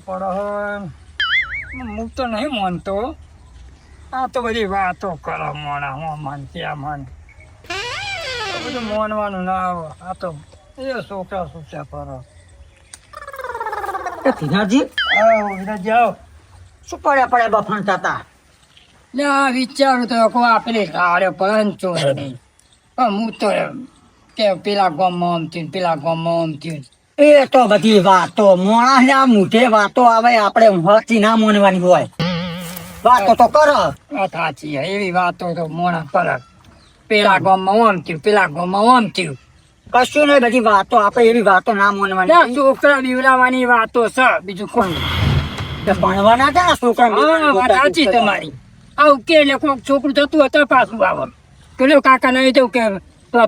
પડે હું તો નહીં માનતો. આ તો બધી વાતો કરો મોણા હું મન ત્યાં મન બધું માનવાનું ના આવે. આ તો એ છોકરા છૂટા કરો. ધીરાજી જાઓ શું પડ્યા બફાણ થતા? વિચારું તો કો આપેલી રાડે પંચો નહીં પણ હું તો કે પેલા ગામમાં આમ થયું પેલા ગામમાં આમ થયું. એ તો બધી વાતો મોણા મુઠે વાતો આવે, આપણે ઊંઘથી ના માનવાની હોય. વાતો તો કરો. વાત સાચી એવી વાતો તો મોણા પર પેલા ગામમાં આમ થયું પેલા ગામમાં આમ થયું. કશું નહીં, બધી વાતો આપણે એવી વાતો ના માનવાની. છોકરા બીવડાવવાની વાતો છે બીજું કોઈ ભણવાના હતા ને છોકરા. વાત સાચી તમારી. આવું કે એટલે કોઈક છોકરું થતું હતું પાછું આવે પેલો કાકા નહીં જવું કે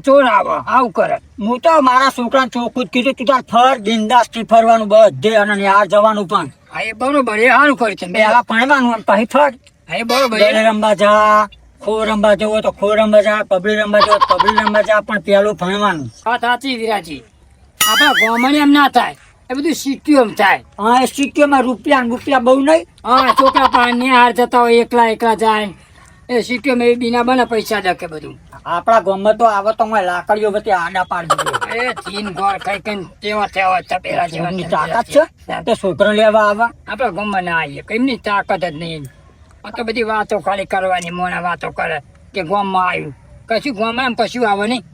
ચોર આવે આવું કરે. હું તો મારા છોકરાને ચોખ્ખું જ કીધું, તું તાર ફર બિંદાસ થી ફરવાનું બધે અને યાર જવાનું પણ. હા એ બરોબર એ સારું કર્યું છે. પેલા ભણવાનું અને પછી ફર. હા એ બરોબર. ગળે રમવા જા, ખો રમવા જવો તો ખો રમવા જા, કબડ્ડી રમવા જવો તો કબડ્ડી રમવા જા, પણ પેલું ભણવાનું. વાત સાચી વિરાજી. આપણા ગામમાં એમ ના થાય, એ બધું સિટીઓમાં થાય. હા એ સિટીઓમાં રૂપિયા બહુ નહીં. હા છોકરા પણ નિહાર જતા હોય એકલા જાય. એ સિટીઓમાં એ બીના બને પૈસા દકે બધું. આપણા ગામમાં તો આવે તો લાકડીઓ બધી આડા પાડી દીધી. એ થીન ગોળ ખાઈ ખાઈને તેવા તપેલા એમની જેવા તાકાત છે તે છોકરો લેવા આવા. આપણા ગામમાં ના આવીએ કઈમની તાકાત જ નહીં. આ તો બધી વાતો ખાલી કરવાની મોણા વાતો કરે કે ગામમાં આવ્યું કશું ગામમાં એમ કશું આવે નહીં.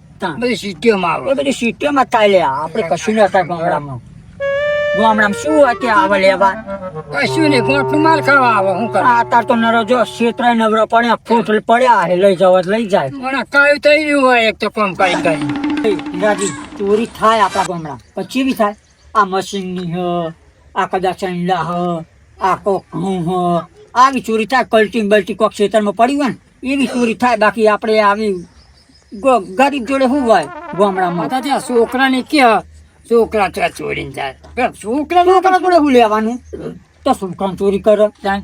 બધી સિટીઓમાં આવે. એ બધી સિટીઓમાં થાય લે, આપણે કશું ના થાય ગામડામાં. ગામડામાં શું અત્યારે આવે લેવા? કશું નહીં ગોઠનું માલ ખાવા આવે શું કરે. અત્યારે તો નરો જો ક્ષેત્ર નવરો પડ્યા ફૂટ પડ્યા હે લઈ જવા લઈ જાય. મોણા કાયું થઈ ગયું હોય એક તો કામ કરી રાજી ચોરી થાય આપણા ગામડા પછી બી થાય. આ મશીનની હ, આ કદાચ અંડા હ, આ કોક ઘઉં હ, આવી ચોરી થાય. કલ્ટી બલ્ટી કોક ખેતરમાં પડી હોય ને એવી ચોરી થાય. બાકી આપણે આવી ગરીબ જોડે શું હોય ગામડામાં? બધા છોકરાને કે છોકરા તો ચોરીને જાય. છોકરા જોડે શું લેવાનું? તો છોકરા ચોરી કરે જાય.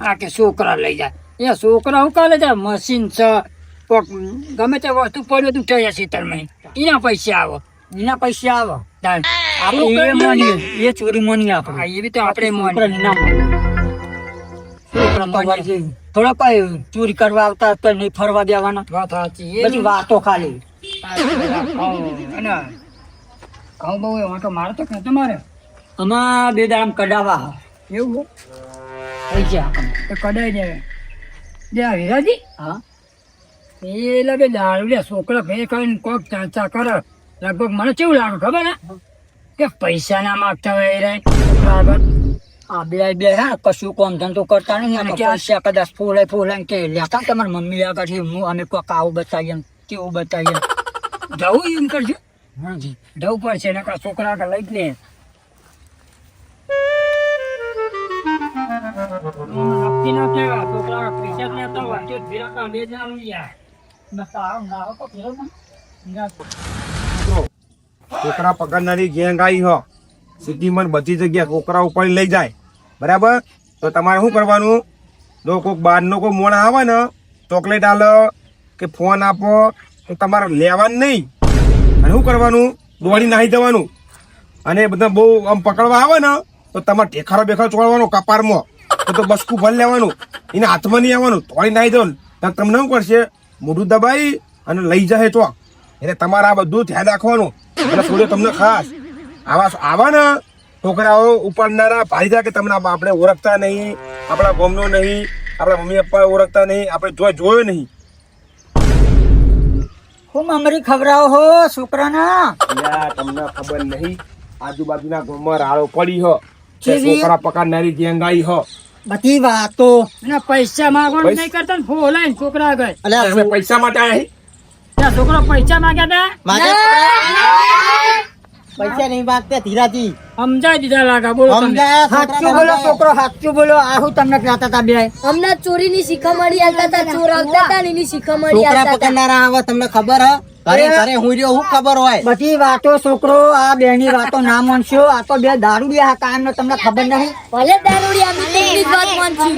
આ કે છોકરા લઈ જાય. એ છોકરા શું કરે છે મશીન છે કોક ગમે તે વસ્તુ પડ્યું તું થયા ખેતરમાં એના પૈસા આવે. એના પૈસા આવે. આપણે એ માનીએ, એ ચોરી માનીએ આપણે. હા એવી તો આપણે છોકરાને ના માનીએ. છોકરા તો વળી થોડા કઈ ચોરી કરવા આવતા તો નહીં ફરવા દેવાના. વાત સાચી. બધી વાતો ખાલી. ઘઉં બહુ વાંટો મારે તો કે તમારે આમાં બે દામ કડાવા એવું થઈ ગયા આપણને. તો કડાઈ જાય બે વિરાજી. હા એ લાગે દારૂ લે છોકરા ભે કરીને કોક ચાચા કરે લગભગ મને કેવું લાગે ખબર ને કે પૈસા ના માગતા હોય એ રે છોકરા આગળ. આ બે હા કશું કામ ધંધો કરતા નહીં. અને પૈસા કદાચ ફોલે કે લેતા તમારી મમ્મી આગળ હું અમે કોક આવું બતાવીએ કેવું બતાવીએ. જવું એમ કરજો. હાજી જવું પડશે નકર છોકરા આગળ લઈ જ લે. નક્કી ના કહેવાય છોકરા પૈસા જ લેતા હોય તો ભેરા બે જણા લઈ જાય. છોકરા પકડનારી ગેંગ આવી હો સિટીમાં બધી જગ્યા છોકરા ઉપાડી લઈ જાય બરાબર. તો તમારે શું કરવાનું? જો કોઈક બહારનો કોઈ મોણા આવે ને ચોકલેટ આલો કે ફોન આપો તો તમારે લેવાનું નહીં. અને શું કરવાનું? દોડી નાહી જવાનું. અને બધા બહુ આમ પકડવા આવે ને તો તમારે ઠેખારો બેખારો ચોળવાનો કપારમાં તો બસકું ભરી લેવાનું. એને હાથમાં નહીં આવવાનું, દોડી નાહી જવાનું. તમને શું કરશે? મોઢું દબાઈ અને લઈ જાય ચોક. એટલે તમારે આ બધું ધ્યાન રાખવાનું. એટલે થોડું તમને ખાસ આવા ને છોકરાઓ ઉપાડનારા ભાઈ જાય કે તમને આપણે ઓળખતા નહીં, આપણા ગામનો નહીં, આપણા મમ્મી પપ્પા ઓળખતા નહીં, આપણે જોયો નહીં. હું મમરી ખવડાવો હો છોકરાના. તમને ખબર નહીં આજુબાજુના ગામમાં રાળો પડી હો કેવી? છોકરા પકડનારી ગેંગ આવી હો. બધી વાતો. અને પૈસા માંગવાનું નહીં કરતા ને ફોલાય છોકરા આગળ. તમે પૈસા માટે આવ્યા હી? ત્યાં છોકરો પૈસા માંગ્યા હતા પૈસા નહીં માંગતા ધીરાજી. સમજાય દીધા લાગા. બોલો તમે. સાચું બોલો છોકરો, સાચું બોલો. આહું તમને કહેતા હતા બે અમને ચોરીની શીખામણી આલતા હતા, ચોર આવતા હતા ને એની શીખામણી આલતા હતા. આવે તમને ખબર હ? ઘરે હું રહ્યો હું ખબર હોય બધી વાતો. છોકરો આ બે ની વાતો ના માનશો. આ તો બે દારૂડિયા કામ નો તમને ખબર નહીં. ભલે દારૂડી અમે તેની જ વાત માનશું.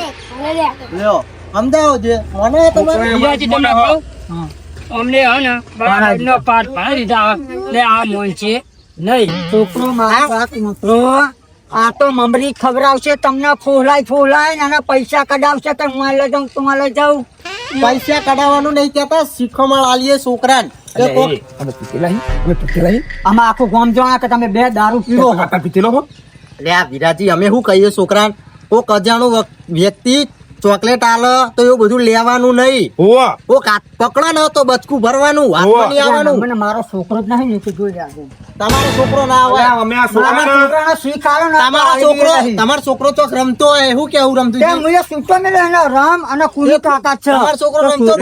લ્યો અમદાવાદ મને વિરાજી તમને કહું અમને હે ને બાળકનો પાઠ ભણાવી દીધા એટલે આ મોન છે નહીં. છોકરો મારા વાત છોકરો આ તો મમરી ખવડાવશે તમને ફોલાય ને આના પૈસા કઢાવશે કે હું લઈ જાઉં તું લઈ જાઉં પૈસા કઢાવવાનું નહીં કેતા શીખમણ આલીએ છોકરાને કે કોક- આમાં આખું ગામ જાણે કે તમે બે દારૂ પીવો છો. અરે આ વિરાજી અમે શું કહીએ છોકરાને કોક અજાણું વ્યક્તિ ચોકલેટ આલે તો એવું બધું લેવાનું નહીં હોવા કોક હાથ પકડો ને તો બચકું ભરવાનું હાથમાં નહીં આવવાનું મને મારો છોકરો જ નહીં નીચે જોઈ રહ્યા તમારો છોકરો ના આવે અમે આ મારા છોકરાને છોકરાને શીખ આલો ને તમારો છોકરો ચોક રમતો હોય શું કેવું રમતું તે છે? મુએ સૂતો મેલે એનો રામ અને કુલી કાકા છે તમારો છોકરો રમતો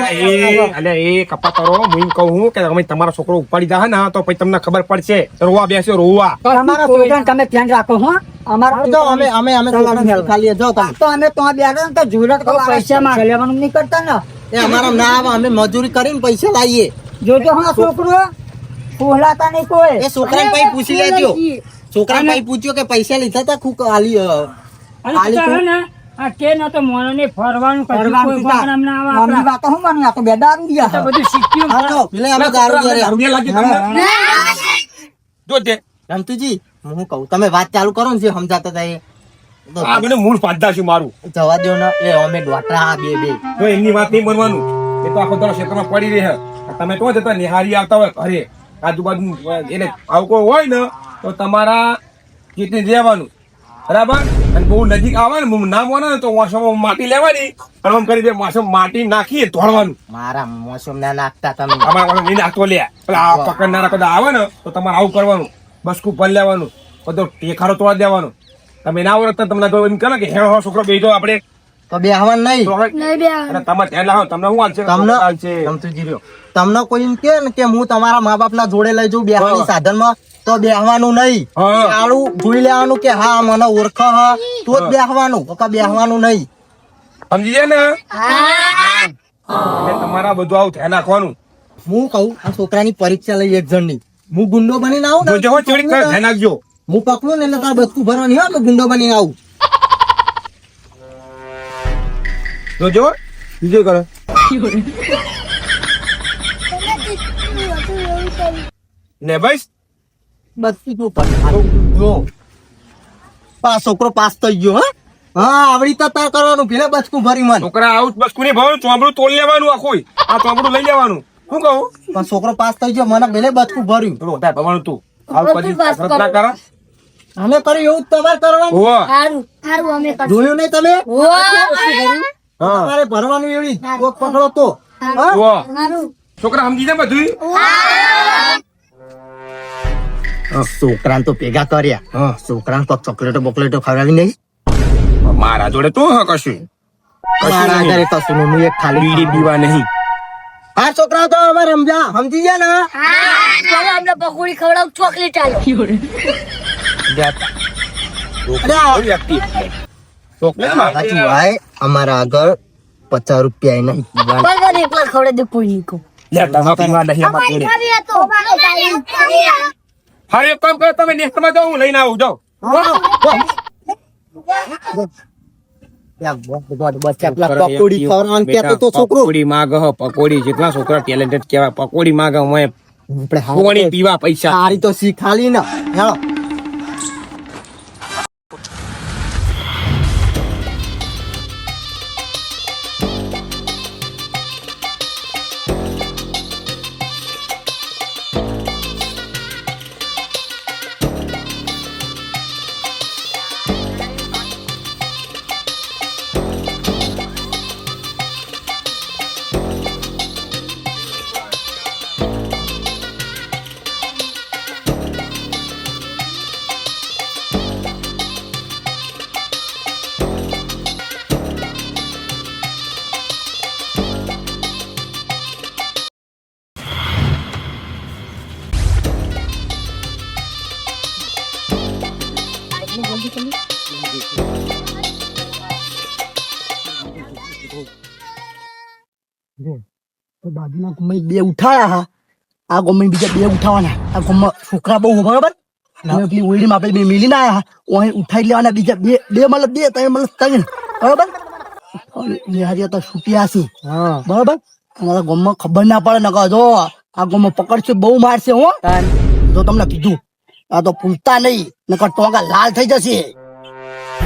જ એ કપા કરો હું એમ કહું છું કે તમે તમારો છોકરો ઉપાડી જાય ને તો પછી તમને ખબર પડશે રોવા બેસ્યો રોવા તમારા છોકરાને તમે ધ્યાન રાખો હો અમારા જો અમે અમે અમે છોકરાને ખાલી જો તમે તો અમે તો બેઠા ને તો ઝુલટ કો પૈસા માં લેવાનું નહીં કરતા ને એ અમારા ના આવે અમે મજૂરી કરીને પૈસા લાવીએ જોજો હા છોકરો ફોલાતા નહીં કોઈ એ છોકરાને પછી પૂછી લેજો છોકરાને પછી પૂછ્યો કે પૈસા લીધા તા ખુક આલી અને તું તારે ને આ કે ન તો મોણને ફરવાનું કશું કોઈ પ્રોગ્રામ ના આવે મમ્મી આપણા. વાતો હું બની આ તો બે દારૂ તો દિયા બધું શીખ્યું હા તો પેલે અમે દારૂ ઘરે દારૂડિયા લાગી તમને જો તે રમતુજી હું કહું તમે વાત ચાલુ કરો ને જે સમજાતા હતા એ તો આ મને મૂળ પાડતા છે મારું જવા દો ને એ અમે ડોટરા બે બે તો એમની વાત નહીં બનવાનું એ તો આખો દાડો ક્ષેત્રમાં પડી રહે તમે તો જતા નિહારી આવતા હોય ઘરે આજુબાજુ એટલે આવું કોઈ હોય ને તો તમારા કેટલી રહેવાનું બરાબર અને બહુ નજીક આવે ને બહુ ના મોને ને તો વાસણમાં માટી લેવાની અને આમ કરી દે વાસણ માટી નાખી ધોળવાનું મારા મોસમ ના નાખતા તમે અમારા વાસણ નહીં નાખતો લે પેલા આ પકડનારા કદાચ આવે ને તો તમારે આવું કરવાનું બસકું ભરી લેવાનું બધો ટેખારો તોડી દેવાનો તમે ના આવડતા તમને તો એમ કહે ને કે હેણો છોકરો બેસી જાઓ આપણે તો બે હવાન નહીં તો હવે નહીં બે અને તમે ધ્યાન રાખો તમને શું હાલશે તમને હાલશે રમતુજી રહ્યો તમને કોઈ એમ કે ને કે હું તમારા મા બાપ ના જોડે લઈ જાઉં બેહવાની સાધનમાં તો બેહવાનું નહીં હા. આળું જોઈ લેવાનું કે હા મને ઓળખ હ તો જ બેહવાનું બેહવાનું નહીં સમજી જાય ને એટલે તમારા બધું આવું ધ્યાન રાખવાનું હું કહું આ છોકરાની પરીક્ષા લઈ એક જણની હું ગુંડો બનીને આવું ને જોજો હો, ચોરી કરે, ધ્યાન રાખજો હું પકડું ને એટલે તારે બચકું ભરવાની હોય તો ગુંડો બનીને આવું જોજો બીજો કરો ને ભાઈ બચકું શું કરે? જો આ છોકરો પાસ થઈ ગયો હા હા આવી રીતે તાર કરવાનું પેલે બચકું ભરી મન છોકરા આવું બસ કોની ભાવ ચોંબડું તોડી લેવાનું આખું આ ચોંબડું લઈ લેવાનું શું કહું પણ છોકરો પાસ થઈ ગયો મને પેલે બચકું ભર્યું થોડું વધારે ભણવાનું તું આવું કદી કસરત ના કરા અમે કર્યું એવું જ તમારે કરવાનું હોવે. સારું સારું અમે કરશું. જોયું નહીં તમે હા તમારે ભરવાનું એવી કોક પકડો તો હા? હોવે. સારું છોકરા સમજી જાય બધું છોકરાને તો ભેગા કર્યા હા છોકરાને કોક ચોકલેટો બોકલેટો ખવડાવી નહીં મારા જોડે તો હા કશું મારા આગળ કશું નહીં, હું એક ખાલી બીડી પીવા નહીં હા છોકરાઓ તો અમે રમજા સમજી ગયા ને ચાલો અમને પકોડી ખવડાવ ચોકલેટ આલો અરે આ વ્યક્તિ ચોકલેટ માં સાચું ભાઈ અમારા આગળ 50 રૂપિયા નહીં પીવાના. બગર એકલા ખવડાવી દે કોઈ નહીં કહું લે તમે પીવા નહીં આમાં જોડે હા એક કામ કરો તમે નેક્સ્ટમાં જાઓ હું લઈને આવું જાઓ બચ્ચા પેલા પકોડી ખવડાવવાનું કહેતો તો છોકરો પકોડી માગ પકોડી જેટલા છોકરા ટેલેન્ટેડ કહેવાય પકોડી માગ હું આપણે પાણી પીવા પૈસા સારી તો શીખાલી ને હેલો બાજુના ગમે બે ઉઠાયા હા આ ગમે બીજા બે ઉઠાવાના આ ગમે છોકરા બહુ બરાબર અને પેલી ઓઈડીમાં આપણે બે મિલીને આયા ઓય ઉઠાઈ લેવાના બીજા બે બે મતલબ બે ત્રણ મતલબ ત્રણ બરાબર નિહારી તો છૂટ્યા છે બરાબર અમારા ગામમાં ખબર ના પડે નકર જો આ ગામમાં પકડશે બહુ મારશે હો જો તમને કીધું આ તો ભૂલતા નહીં નકર ટોંગા લાલ થઈ જશે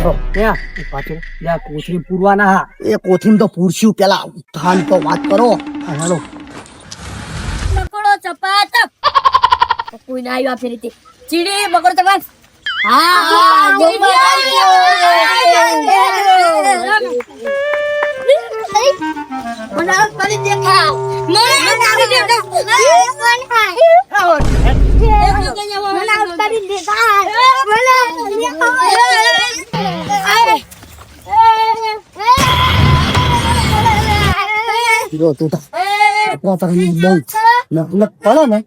ત્યાં પાછળ ત્યાં કોથળી પૂરવાના હા એ કોથીમ તો પૂરશું પેલા ઉત્થાન તો વાત કરો હાલો મકોડો ચપાટપ કોઈ ના આવ્યું આ ફેરીથી ચીડી મકોડો ચપાટ હા મને કરી દેખાવ મને કરી જો તું તો આપણા પર બહુ નક પડે ને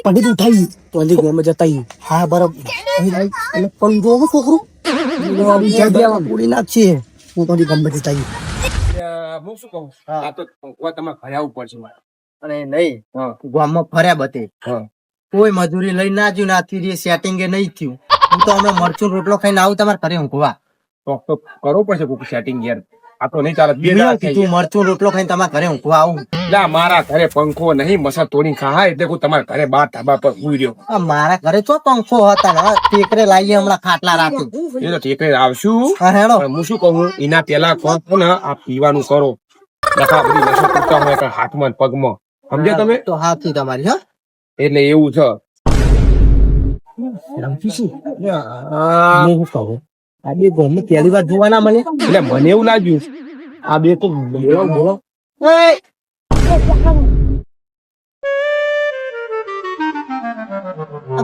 પડી ઉઠાઈ તો અંજી ગોમ જતા હા બરાબર એટલે પણ જો છોકરું પૂરી નાખશે હું તો ગમે જતા હું શું કહું આ તો તમારે ઘરે આવવું પડશે મારે અને નહીં ગામમાં ફર્યા બતે કોઈ મજૂરી લઈ ના જ્યું નાથી સેટિંગ એ નહીં થયું હું તો અમે મરચું રોટલો ખાઈને આવું તમારે ઘરે ઊંઘવા તો કરવું પડશે કોક સેટિંગ યાર આ તો નહીં ચાલે 2 દાડા થઈ તું મરચું રોટલો ખાઈને તમારા ઘરે ઊંઘવા આવું ગયા મારા ઘરે પંખો નહીં મસા તોડી ખાય એટલે હું તમારા ઘરે બાર ધાબા પર ઉઈ રહ્યો આ મારા ઘરે ચો પંખો હતા ને ટેકરે લાવીએ હમણાં ખાટલા રાખું એ તો ઠેકરે આવશું હા હેડો પણ હું શું કહું એના પેલા કહો ને આ પીવાનું કરો નખા બધી નશો કરતા હોય કે હાથમાં ને પગમાં સમજ્યા તમે તો હાથી તમારી હા એટલે એવું છે હું કહું આ બે ગમે પહેલી વાર જોવાના મને એટલે મને એવું લાગ્યું આ બે તો બોલો બોલો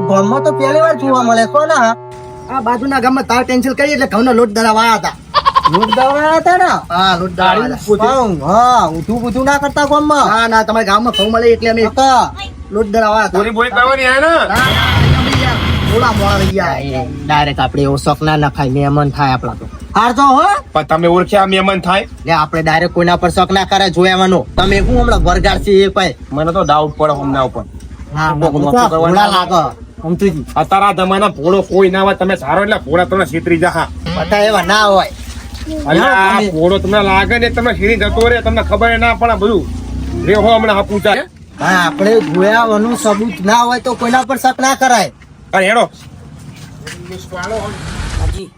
ગામમાં તો પહેલી વાર જોવા મળે કોને આ બાજુના ગામમાં તાર ટેન્શન કરી એટલે ઘઉંનો લોટ દળાવા આવ્યા હતા લોટ દવાના હતા ને હા લોટ દળાવા હા ઊંધું બુધું ના કરતા ગામમાં હા ના તમારા ગામમાં ઘઉં મળે એટલે અમે લોટ દળાવા હતા બોરી બોરી કરવાની હે ને થોડા મોડા રહી ગયા ડાયરેક્ટ આપણે એવો શોખ ના નખાય મહેમાન થાય આપડા તો હારજો હો પણ તમે ઓળખ્યા મહેમાન થાય લે આપણે ડાયરેક્ટ કોઈના પર શોખ ના કરે જોયાવાનો તમે શું હમણાં વરગાડ છે એ ભાઈ મને તો ડાઉટ પડે હમણાં ઉપર ભોળા લાગે સમતુજી અત્યારના જમાના ભોળો કોઈ ના હોય તમે સારો એટલે ભોળા તમને છેતરી જા બધા એવા ના હોય અલ્યા ભોળો તમને લાગે ને તમે સીરી જતો રે તમને ખબર ના પડે બધું રે હો હમણાં પૂછા હા આપણે જોયાવાનું સબૂત ના હોય તો કોઈના પર શક ના કરાય અરે હેડો હાજી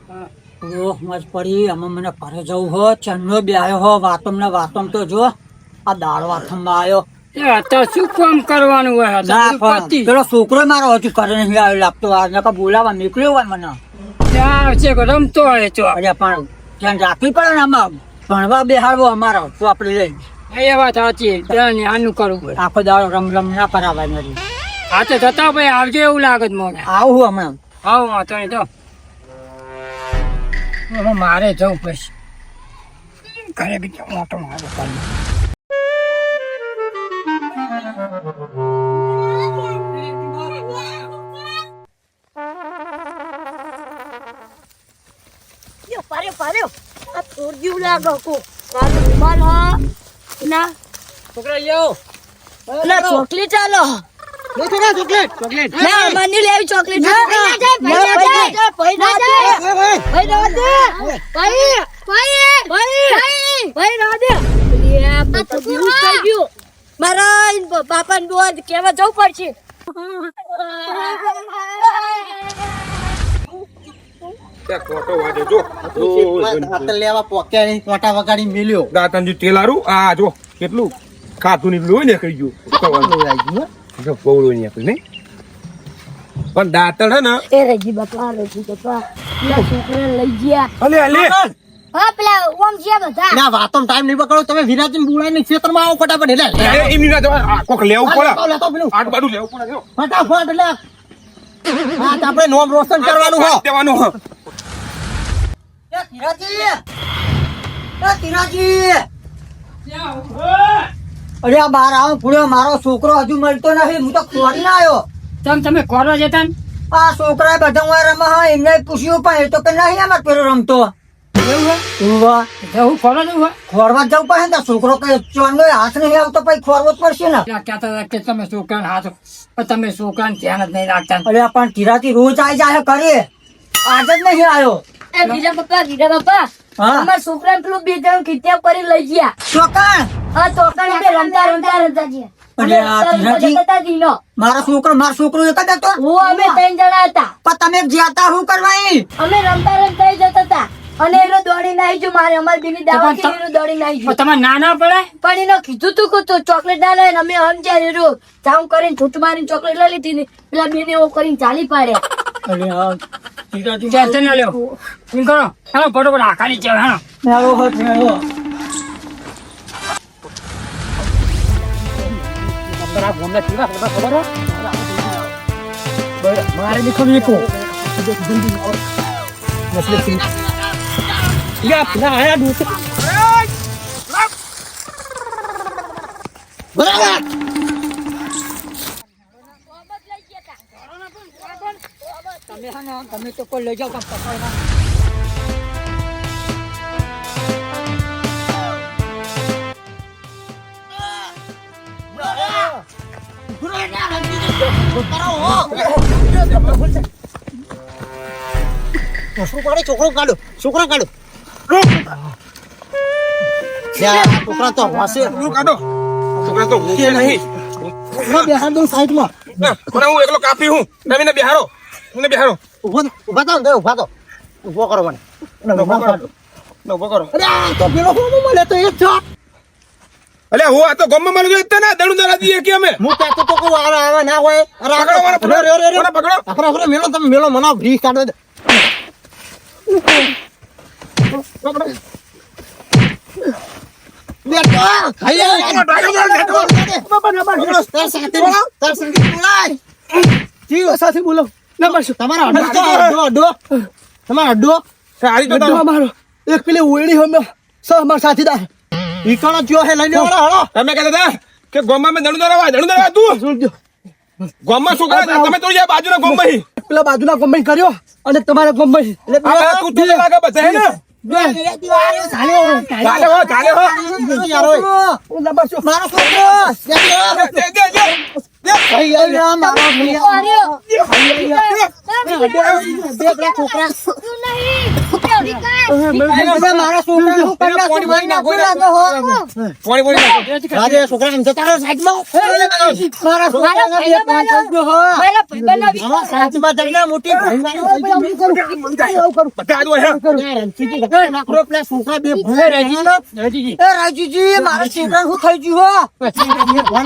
ઓ મજ પડી અમે મને ઘરે જવું હો ચન્નો બે આવ્યો હો વાતમ તો જો આ દાળ વાથમમાં આવ્યો અત્યારે શું કામ કરવાનું હોય ના પણ પેલો છોકરો મારો હજુ ઘરે નહીં આવ્યો લાગતો આ નકા બોલાવા નીકળ્યો હોય મને ત્યાં આવશે કે રમતો હોય તો અરે પણ ધ્યાન રાખવી પડે ને આમાં ભણવા બેહાડવો અમારો તો આપણે લઈ એ વાત સાચી ત્યાં આનું કરવું પડે આખો દાડો રમ ના કરાવાય નથી હા તો જતા ભાઈ આવજો એવું લાગે છે મને આવું હમણાં આવો વાંધો નહીં તો હવે મારે જવું પછી ઘરે બીજો મોટો મારો કરી પાર્યો આ તોડ્યું લાગો કો મારો રૂમાલ હા ના છોકરા યો ના ચોકલેટ આલો ચોકલેટ ના મને લેવી ચોકલેટ ભાઈ ના દે મારા બાપા ને દોડ કેવા જવું પડશે કોટો વાજો જો લેવા પોક્યા નહીં કોટા વગાડી મેલ્યો દાંતનજી તેલ હારું આ જો કેટલું ખાતું નીકળ્યું હોય ને કહી ગયું જો પૌળું નહીં આપણે નહીં પણ દાંતણ હે ને એ રજી બાપા પેલા છોકરા લઈ ગયા અલે અલે હા પેલા ઓમ છે બધા ના વાતો ટાઈમ નહીં બગાડો તમે વિરાજી બોલાઈને ક્ષેત્રમાં આવો ફટાફટ એટલે એમની ના જવા કોક લેવું પડે લેતો પેલું આટ બાડું લેવું પડે જો ફટાફટ એટલે હા તો આપણે નોમ રોશન કરવાનું હો દેવાનું હો અરે આ બાર આવો પૂર્યો મારો છોકરો હજુ મળતો નથી હું તો ખોરી ના આવ્યો તમે ખોરવા જતા ને આ છોકરા બધા હું રમા હા એમને પૂછ્યું પણ એ તો કે નહીં અમારે પેલો રમતો હું ખોરવા જવું હોય ખોરવા જવું પડે ને તો છોકરો કઈ ચોરનો હાથ નહીં આવતો પછી ખોરવો જ પડશે ને ત્યાં કહેતા હતા કે તમે છોકરાને હાથ પણ તમે છોકરાને ધ્યાન જ નહીં રાખતા અરે પણ ધીરાથી રોજ આવી જાય કરે આજ જ નહીં આવ્યો એ વીરા બાપા હા અમાર છોકરા પેલું બે જણ કિડનેપ કરી લઈ ગયા ચોકાણ હા તો રમતા ગયા અરે આ ધીરાજી મારો છોકરો એક જ હતો હું અમે 3 જણા હતા પણ તમે જ્યાતા શું કરવા અમે રમતા જતા હતા અને એનો દોડીને આવી ગયો મારે અમારી બેની દાવા થી એનો દોડીને આવી ગયો તમારે ના પડે પણ એને કીધું તું કે તું ચોકલેટ ના લે અમે સમજ્યા એરો જામ કરીને છૂટ મારીને ચોકલેટ લઈ લીધી ને પેલા બેને એવો કરીને ચાલી પાડ્યા અરે હા ટેન્શન ના લ્યો એમ કરો હાલો ફટોફટ આખાની છે હાલો મેળો હો મેળો બરાબર ગોમના કેવા ખબર મારે ની ખબર કો મસલે યા પેલા આયા દૂત બરાબર તમે હા ને તમે તો કોઈ લઈ જાઓ કામ પકડવા છોકરો કાઢો છોકરા કાઢો છોકરા તો હશે કાઢો છોકરા તો હું નહીં બેહાર દઉં સાઈડમાં પણ હું એકલો કાપી હું તમે બિહારો મને બિહારો ઉભા તો ઉભો કરો મને ઉભો કરો અરે તો પેલો હું મળે તો એ જ છો અલે હું આ તો ગમમાં મારું જોઈ ને દડું દડા દઈએ કે અમે હું કહેતો તો કે આવે ના હોય પકડો મેલો તમે મેલો મનાવ ભ્રી કાઢો દે સાથે બોલો તમારા અડ્ડો મારો એક પેલી ઓયડી હમે અમાર સાથીદાર ઈકણો જો હે લઈ લેવાનો તમે કહેતા હતા કે ગોમમાં મેં દડું દડા તું ગોમમાં શું કરે તમે તો યાર બાજુના ગોમમાં પેલા બાજુના ગોમમાં કર્યો અને તમારા ગોમમાં આ તું તું લાગે બધા હે ને નંબર શું મારો છોકરો રાજુજી મારા છોકરા શું થઈ ગયું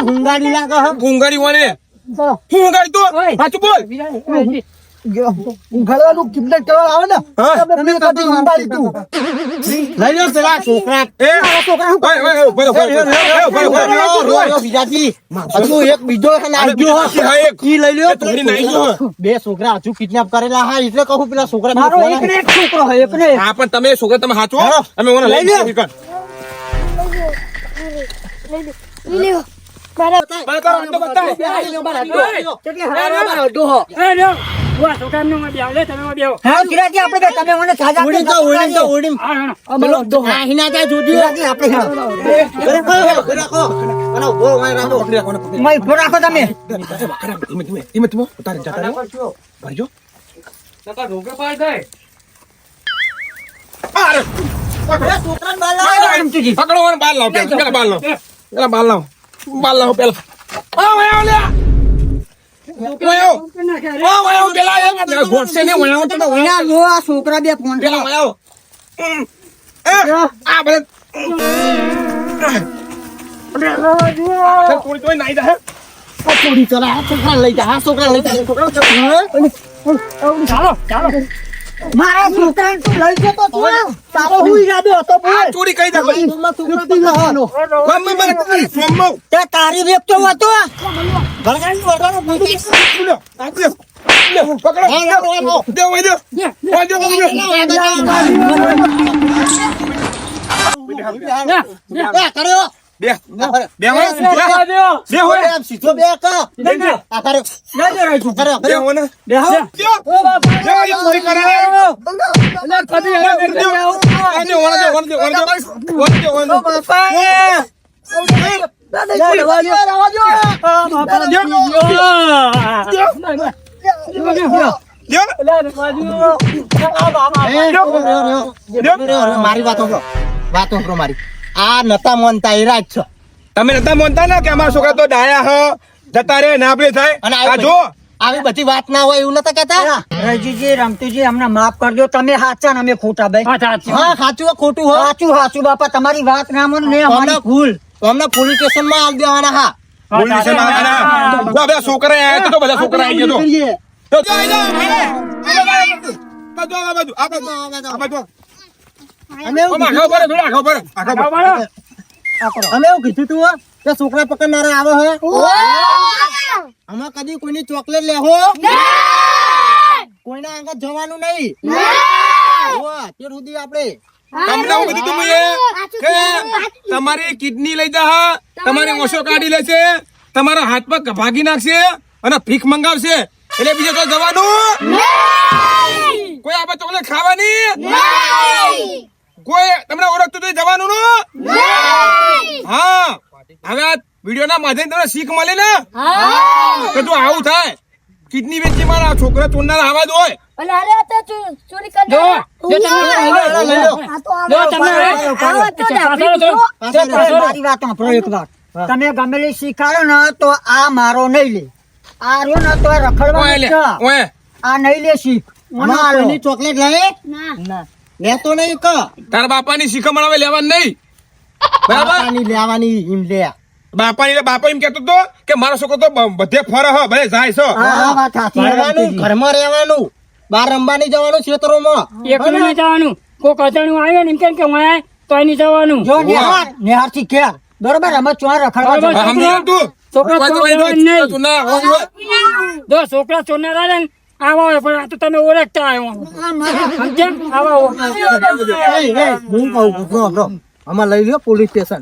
હુંગાડી લાગે ઊંઘાડી વાળે હું ઊંઘાડી તો સાચું બોલ ઘરવાનું કિડનેપ કરવા આવે ને તમે કદી ઉંબાડી તું લઈ લો પેલા છોકરા બીજાજી હજુ એક બીજો લઈ લ્યો બે છોકરા હજુ કિડનેપ કરેલા હા એટલે કહું પેલા છોકરા મારો એક છોકરો હોય એકને હા પણ તમે છોકરા તમે સાચો અમે ઓને લઈ જઈએ બાલ લાવો પેલા છોકરા બે ફોન ચોરી ચલા છોકરા લઈ જા છોકરા લઈ જા ચાલો ચાલો મારા છોકરા તું લઈ જતો તારો હું ઈરાદો હતો ચોરી કઈ દે તારી વ્યક્તો હતો સીધો બે મારી વાતો કરો મારી આ નતા મોનતા એ રાજ છો તમે નતા માનતા ને કે અમારા છોકરા તો ડાયા હ જતા રે ના આપડે થાય અને આ જો આવી બધી વાત ના હોય એવું નતા કહેતા. રજીજી રમતુજી અમને માફ કરજો, તમે સાચા ને અમે ખોટા ભાઈ. હા સાચી હા સાચું હોય, ખોટું હોય સાચું સાચું બાપા, તમારી વાત ના મને ને અમારી ભૂલ. અમને પોલીસ સ્ટેશન માં આવી દેવાના. હા પોલીસ સ્ટેશન આવવાના. જો બધા છોકરા આયા તો બધા છોકરા આવી ગયા કરીએ. તો આ બાજુ. અમે એવું આખા ઉપર, થોડા આખા ઉપર, આખા ઉપર. અમે એવું કીધું તું હો, કે છોકરા પકડનારા આવે હે. અમે કદી કોઈની ચોકલેટ લેહો કોઈના આગળ જવાનું નહીં. હોવે, તે સુધી આપણે તમને હું કીધું તું મેં કે તમારી કિડની લઈ જા, તમારી ઓછો કાઢી લેશે, તમારા હાથ પગ ભાગી નાખશે અને ભીખ મંગાવશે, એટલે બીજે તો જવાનું કોઈ આપણે ચોકલેટ ખાવાની, કોઈ તમને ઓળખતું તો જવાનું નો. હા હવે આ વિડીયો ના માધ્યમ તમને શીખ મળે ને કે તું આવું થાય કિડની વેચી મારા છોકરા ચોરનારા આવા જ હોય. અને અરે આ તો ચોરી કરી જો દે. જો તમે લઈ લો. આ તો જો આવો. તમે આવો તો ડાબી પાછળ પીછો. મારી વાત સાંભળો એક વાત. તમે ગમેલી શીખાડો ને તો આ મારો નહીં લે, આ રહ્યો ને તો ઓય રખડવાનું લે, છે. ઓય. આ નહીં લે શીખ. મને આમાં આલો. કોઈની ચોકલેટ લે ના. લેતો નહીં ક તારા બાપાની શીખમણ હવે લેવાની નહીં, બરાબર? બાપાની લેવાની એમ લે. બાપા એમ કેતો તો કે મારો છોકરો તો બધે ફરે હ, ભલે જાય છે. હા, વાત સાચી. ફરવાનું, ઘરમાં રહેવાનું, બહાર રમવા નહીં જવાનું ખેતરોમાં. એકલું નહીં જવાનું, કોક અજાણ્યું આવે ને એમ કેમ કે હું આય તો નહીં જવાનું. જો નેહાર થી ઘેર બરોબર, અમે ચોર રખડવા બરોબર. જતા. હા, સમજી તું? છોકરા કોઈ તો ચોર હોય નહીં. તો તું ના હોય, હોય. જો છોકરા ચોરનારા ને આવા હોય, પણ આ તો તમે ઓળખતા આવ્યો સમજ્યા? આવા હોય. એ, હું કહું બ્રો, બ્રો, આમાં લઈ લ્યો પોલીસ સ્ટેશન.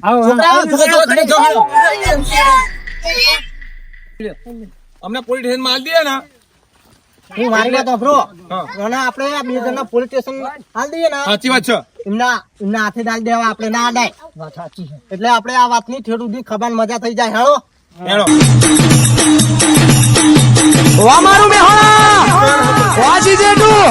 અમને પોલીસ સ્ટેશન માં દે ને. હું મારી વાત બ્રો, હા. અને આપણે આ બે જણા પોલીસ સ્ટેશન હાલ દઈએ ને, સાચી વાત છે. એમના હાથે ડાલ દેવા, આપણે ના અડાય. વાત સાચી છે. એટલે આપણે આ વાતની ઠેર સુધી ખબર મજા થઈ જાય. હેળો હેલો. અમારું મેહોણા વાજી જેઠું